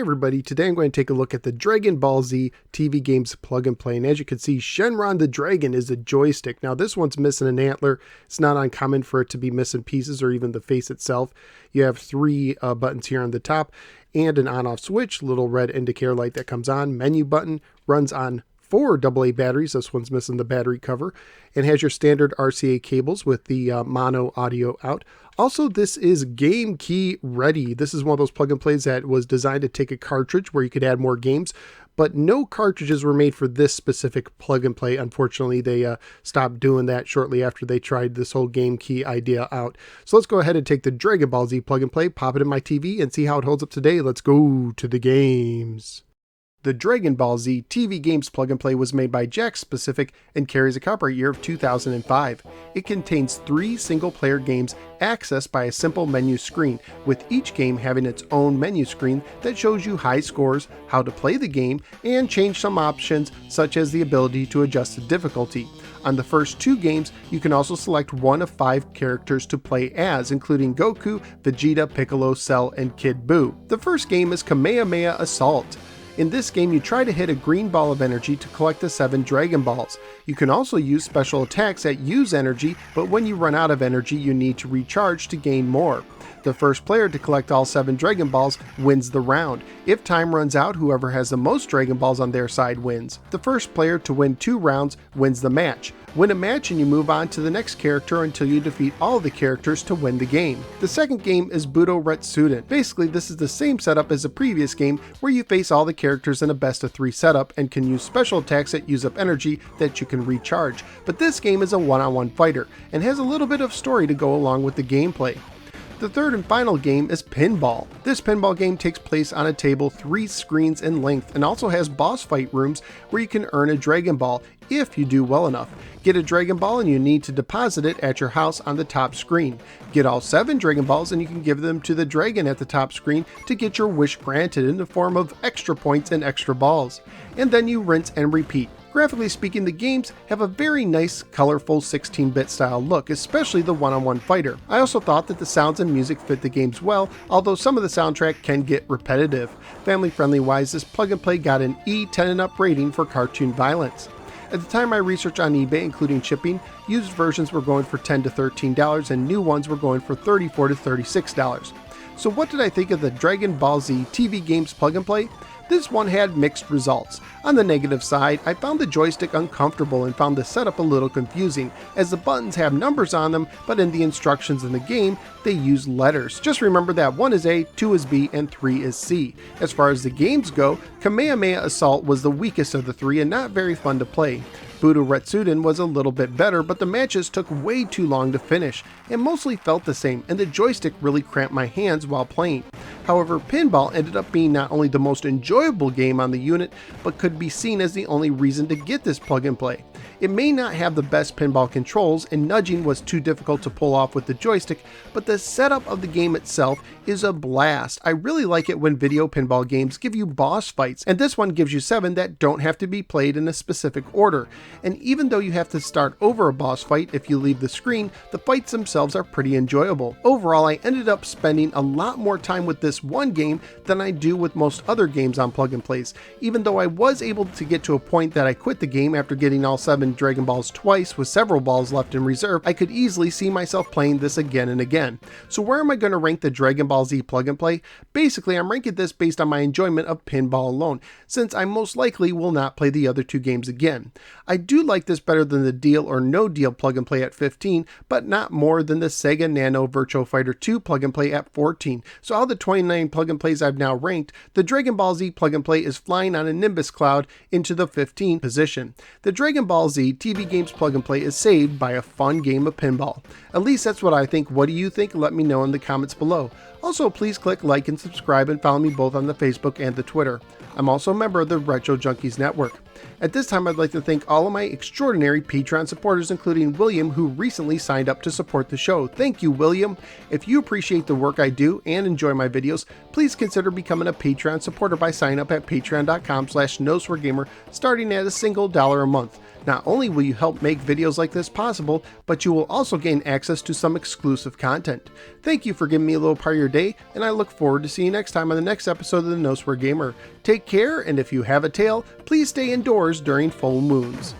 everybody, today I'm going to take a look at the Dragon Ball Z TV games plug and play, and as you can see, Shenron the Dragon is a joystick. Now this one's missing an antler. It's not uncommon for it to be missing pieces or even the face itself. You have three buttons here on the top and an on-off switch, little red indicator light that comes on, menu button, runs on 4 AA batteries. This one's missing the battery cover, and has your standard RCA cables with the mono audio out. Also, this is game key ready. This is one of those plug and plays that was designed to take a cartridge where you could add more games, but no cartridges were made for this specific plug and play. Unfortunately, they stopped doing that shortly after they tried this whole game key idea out. So let's go ahead and take the Dragon Ball Z plug and play, pop it in my TV, and see how it holds up today. Let's go to the games. The Dragon Ball Z TV games plug and play was made by Jakks Specific and carries a copyright year of 2005. It contains 3 single-player games accessed by a simple menu screen, with each game having its own menu screen that shows you high scores, how to play the game, and change some options such as the ability to adjust the difficulty. On the first 2 games, you can also select one of 5 characters to play as, including Goku, Vegeta, Piccolo, Cell, and Kid Buu. The first game is Kamehameha Assault. In this game, you try to hit a green ball of energy to collect the 7 Dragon Balls. You can also use special attacks that use energy, but when you run out of energy, you need to recharge to gain more. The first player to collect all 7 Dragon Balls wins the round. If time runs out, whoever has the most Dragon Balls on their side wins. The first player to win 2 rounds wins the match. Win a match and you move on to the next character until you defeat all the characters to win the game. The second game is Buto Retsuden. Basically, this is the same setup as the previous game where you face all the characters in a best of 3 setup and can use special attacks that use up energy that you can recharge. But this game is a one-on-one fighter and has a little bit of story to go along with the gameplay. The third and final game is Pinball. This pinball game takes place on a table 3 screens in length and also has boss fight rooms where you can earn a Dragon Ball if you do well enough. Get a Dragon Ball and you need to deposit it at your house on the top screen. Get all 7 Dragon Balls and you can give them to the dragon at the top screen to get your wish granted in the form of extra points and extra balls. And then you rinse and repeat. Graphically speaking, the games have a very nice, colorful 16-bit style look, especially the one-on-one fighter. I also thought that the sounds and music fit the games well, although some of the soundtrack can get repetitive. Family-friendly wise, this plug and play got an E10 and up rating for cartoon violence. At the time I researched on eBay, including shipping, used versions were going for $10 to $13 and new ones were going for $34 to $36. So what did I think of the Dragon Ball Z TV games plug and play? This one had mixed results. On the negative side, I found the joystick uncomfortable and found the setup a little confusing, as the buttons have numbers on them, but in the instructions in the game, they use letters. Just remember that 1 is A, 2 is B, and 3 is C. As far as the games go, Kamehameha Assault was the weakest of the 3 and not very fun to play. Buto Retsuden was a little bit better, but the matches took way too long to finish, and mostly felt the same, and the joystick really cramped my hands while playing. However, Pinball ended up being not only the most enjoyable game on the unit, but could be seen as the only reason to get this plug and play. It may not have the best pinball controls, and nudging was too difficult to pull off with the joystick, but the setup of the game itself is a blast. I really like it when video pinball games give you boss fights, and this one gives you 7 that don't have to be played in a specific order. And even though you have to start over a boss fight if you leave the screen, the fights themselves are pretty enjoyable. Overall, I ended up spending a lot more time with this one game than I do with most other games on plug and plays. Even though I was able to get to a point that I quit the game after getting all 7 Dragon Balls twice with several balls left in reserve, I could easily see myself playing this again and again. So where am I going to rank the Dragon Ball Z plug and play? Basically, I'm ranking this based on my enjoyment of pinball alone, since I most likely will not play the other 2 games again. I do like this better than the Deal or No Deal plug and play at 15, but not more than the Sega Nano Virtua Fighter 2 plug and play at 14. So out of the 29 plug and plays I've now ranked, the Dragon Ball Z plug and play is flying on a Nimbus cloud into the 15 position. The Dragon Ball Z TV games plug and play is saved by a fun game of pinball. At least that's what I think. What do you think? Let me know in the comments below. Also, please click like and subscribe and follow me both on the Facebook and the Twitter. I'm also a member of the Retro Junkies Network. At this time, I'd like to thank all of my extraordinary Patreon supporters, including William, who recently signed up to support the show. Thank you, William. If you appreciate the work I do and enjoy my videos, please consider becoming a Patreon supporter by signing up at patreon.com/NoSwearGamer, starting at $1 a month. Not only will you help make videos like this possible, but you will also gain access to some exclusive content. Thank you for giving me a little part of your day, and I look forward to seeing you next time on the next episode of the No Swear Gamer. Take care, and if you have a tail, please stay indoors during full moons.